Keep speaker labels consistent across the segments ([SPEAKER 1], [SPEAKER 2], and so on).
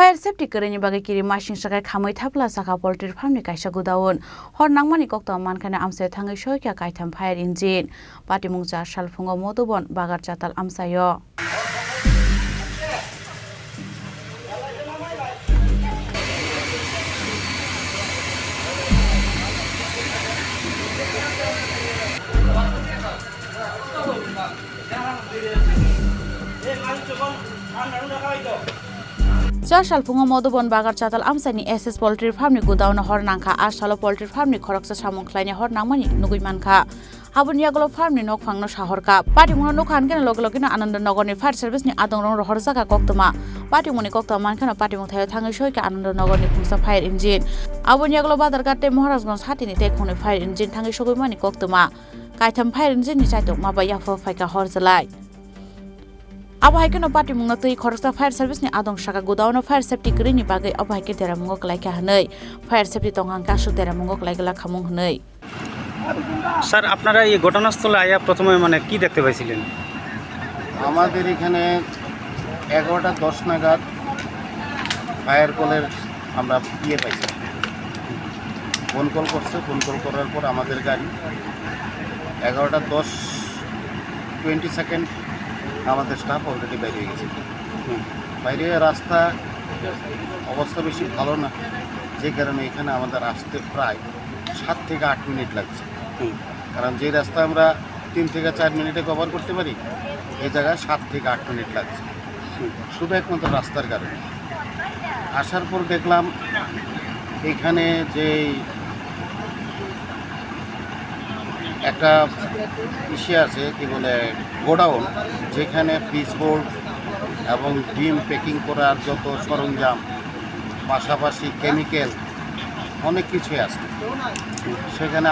[SPEAKER 1] Fire safety करेनि बागै किरि मासिं साखाय खामै थाप्ला साखा poultry फार्मनि काइसा गुदाउन हर नांमानि कक्ता मानखाने आमसाय थाङै सयका कायथाम फायर इन्जिन पाटिमुंजा सालफुङाव मदबन बागार चाताल आमसायो सालफुङाव मदबन बागार चाताल आमसानि एसएस पोल्ट्री फार्मनि गुदाउन हर नांखा आसालो पोल्ट्री फार्मनि खरकसा सामुंख्लायनि हर नांमानि नुगुइ मानखा हाबुनि आगोलाव फार्मनि नक फांनो साहरका पाटिमुंनो नक हानकेन लगे लगेनो आनन्द नगरनि फायर सार्भिसनि आदंरं रहर जागा कक्तमा पाटिमुंनि कक्ता मानखानो पाटिमुं थायो थाङै सयका आनन्द नगरनि खुंसा फायर इन्जिन हाबुनि आगोलाव बादारघाटे महाराजगंज हातिनि तेखुंनि फायर इन्जिन थाङै सगैमानि कक्तमा कायथाम फायर इन्जिननि साइतक माबा याफो फायका हर जलाय आबहायकेनो पाटिमुंनो तै खरकसा फायर सार्भिसनि आदं शाखा गुदाउनो फायर सेफ्टी करेनि बागै आबहायके देरामुंगो कलायका हनै फायर सेफ्टी तंहांका सु देरामुंगो कलायगला खामुं हनै
[SPEAKER 2] স্যার আপনারা এই ঘটনাস্থলে আয়া প্রথমে মানে কি দেখতে পাইছিলেন?
[SPEAKER 3] আমাদের এখানে 11টা 10 নাগাদ ফায়ার কলের আমরা পাইছি ফোন কল করছে ফোন কল করার পর আমাদের গাড়ি 11টা 10-20 সেকেন্ড আমাদের স্টাফ অলরেডি বাইরে হয়ে গেছে বাইরে রাস্তা অবস্থা বেশি ভালো না যে কারণে এখানে আমাদের আসতে প্রায় 7 থেকে 8 মিনিট লাগছে কারণ যে রাস্তা আমরা 3 থেকে 4 মিনিটে কভার করতে পারি এই জায়গায় 7 থেকে 8 মিনিট লাগছে শুধু একমাত্র রাস্তার কারণে আসার পর দেখলাম এখানে যে একটা ইস্যু আছে কি বলে গোডাউন যেখানে পিচবোর্ড এবং ডিম প্যাকিং করার যত সরঞ্জাম পাশাপাশি কেমিক্যাল অনেক কিছুই আছে সেখানে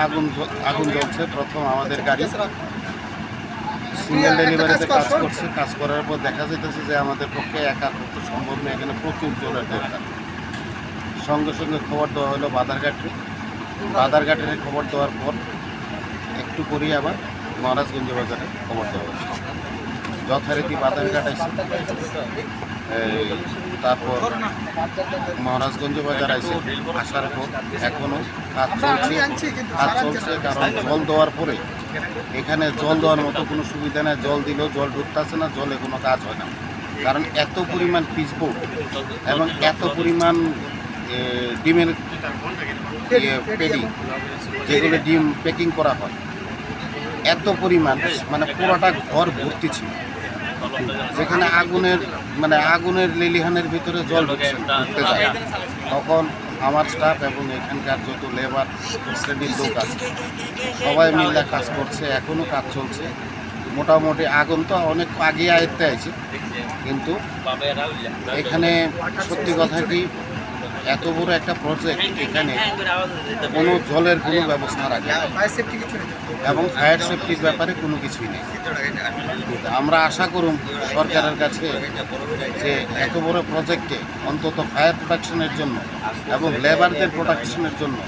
[SPEAKER 3] আগুন জ্বলছে প্রথম আমাদের গাড়ি সিঙ্গেল ডেলিভারিতে কাজ করার পর দেখা যেতেছে যে আমাদের পক্ষে একা করতে সম্ভব নয় এখানে প্রচুর জলের দরকার সঙ্গে সঙ্গে খবর দেওয়া হলো বাদারঘাটের খবর দেওয়ার পর একটু করি আবার মহারাজগঞ্জ বাজারে খবর দেওয়া হয়েছে যথারীতি বাদারঘাট আসছে তারপর মহারাজগঞ্জ বাজার আসছে আসার পর এখনও কাজ চলছে কারণ জল দেওয়ার পরে এখানে জল দেওয়ার মতো কোনো সুবিধা নেই জল দিলেও জল ঢুকতেছে না জলে কোনো কাজ হয় না কারণ এত পরিমাণ পিচবোর্ড এবং এত পরিমাণ ডিমের পেডি যেগুলো ডিম প্যাকিং করা হয় এত পরিমাণ মানে পুরোটা ঘর ভর্তি ছিল যেখানে আগুনের লিলিহানের ভিতরে জল ঢুকতে যায় তখন আমার স্টাফ এবং এখানকার যত লেবার শ্রেণীর লোক আছে সবাই মিলে কাজ করছে এখনও কাজ চলছে মোটামুটি আগুন তো অনেক আগে আয়ত্তে আছে কিন্তু এখানে সত্যি কথা কি এত বড় একটা প্রজেক্ট এখানে কোনো জলের কোনো ব্যবস্থা রাখে এবং ফায়ার সেফটির ব্যাপারে কোনো কিছুই নেই আমরা আশা করুন সরকারের কাছে যে এত বড় প্রজেক্টে অন্তত ফায়ার প্রোটেকশনের জন্য এবং লেবারদের প্রোটেকশনের জন্য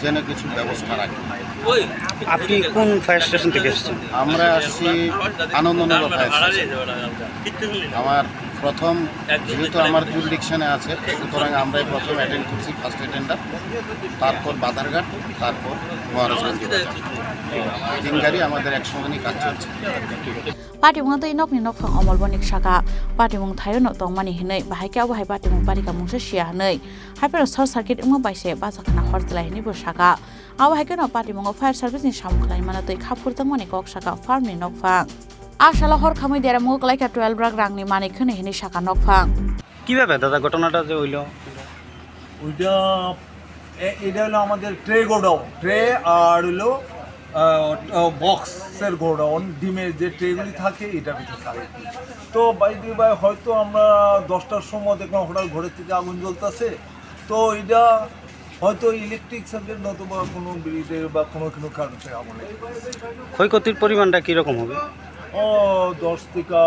[SPEAKER 3] যেন কিছু ব্যবস্থা রাখে
[SPEAKER 2] আপনি কোন ফায়ার স্টেশন থেকে এসেছেন?
[SPEAKER 3] আমরা আসছি আনন্দনগর ফায়ার স্টেশন আমার প্রথম যেহেতু আমার জুরিডিকশনে আছে সুতরাং আমরাই প্রথম অ্যাটেন্ড করছি ফার্স্ট অ্যাটেন্ডার তারপর বাদারঘাট তারপর মহারাজগঞ্জ তিন গাড়ি আমাদের একসঙ্গে কাজ চলছে
[SPEAKER 1] पाटिमुंनो दै नकनि नकफां अमलबनिक शाखा पाटिमुं थायो न तंमानि हिनै बाहायके बाहाय पाटिमुं पारिका मुंसे सिया हनै hyper shirt circuit Uma बाइसे Bajakhana हरजलाय हिनैबो शाखा आबहायके न पाटिमुंगो फायर सार्भिसनि सामुखलाय माने दै खाफुरतंमानि कक शाखा फार्मनि नकफां आशाला हर खामै देरामुंगो कलायका 12 लाख रांनि माने खने हिनै शाखा नकफां
[SPEAKER 2] কিভাবে দাদা ঘটনাটা যে হইলো
[SPEAKER 4] এটা হলো আমাদের ট্রে গোডাউন ট্রে আর হলো বক্সের গোডাউন ডিমের যে ট্রেগুলি থাকে এটা ভিতরে থাকে তো বাই হয়তো আমরা 10টার সময় দেখলাম হঠাৎ ঘরের থেকে আগুন জ্বলতেছে তো এটা হয়তো ইলেকট্রিক সার্কিট নতুবা কোনো ব্রিজের বা কোনো কারণে আগুন লেগেছে
[SPEAKER 2] ক্ষয়ক্ষতির পরিমাণটা কীরকম হবে?
[SPEAKER 4] 10 থেকে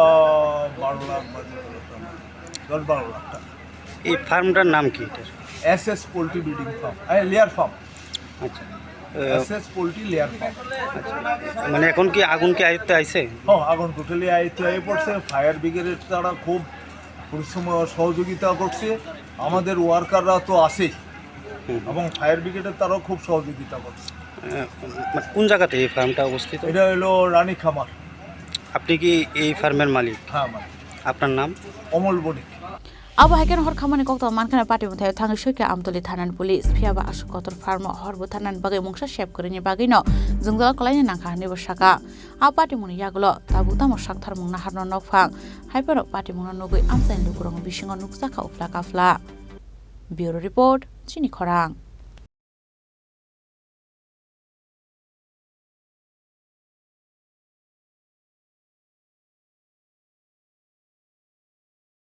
[SPEAKER 4] 12 লাখ 10-12 লাখ টাকা।
[SPEAKER 2] এই ফার্মটার নাম কি?
[SPEAKER 4] SS poultry breeding farm layer farm.
[SPEAKER 2] আচ্ছা
[SPEAKER 4] এসএস পোল্ট্রি লেয়ার ফার্ম।
[SPEAKER 2] মানে এখন কি আগুন কি আয়ত্তে আইছে?
[SPEAKER 4] হ্যাঁ আগুন টোটালি আয়ত্তে হয়ে পড়ছে ফায়ার ব্রিগেডের তারা খুব পরিশ্রম সহযোগিতা করছে। আমাদের ওয়ার্কাররা তো আসেই এবং ফায়ার ব্রিগেডের তারাও খুব সহযোগিতা করছে।
[SPEAKER 2] মানে কোন জায়গাতে এই ফার্মটা অবস্থিত?
[SPEAKER 4] এটা হলো রানী খামার।
[SPEAKER 2] আপনি কি এই ফার্মের মালিক?
[SPEAKER 4] হ্যাঁ, মানে
[SPEAKER 2] আপনার নাম?
[SPEAKER 4] অমল বণিক।
[SPEAKER 1] abo haken hor khamani kokto mankana party muthai thangi soike amtoli thanan police phiaba asukotr farm horbo thanan bagai mungsa shep korini bagai no jungjal kalaini nangkha ni bosaka a party muni yagulo tabu tamo sakthar mungna harno nokphang haiparo party mungna nugui amsain lukurong bisingo nuksa kha ufla kafla bureau report chini khorang।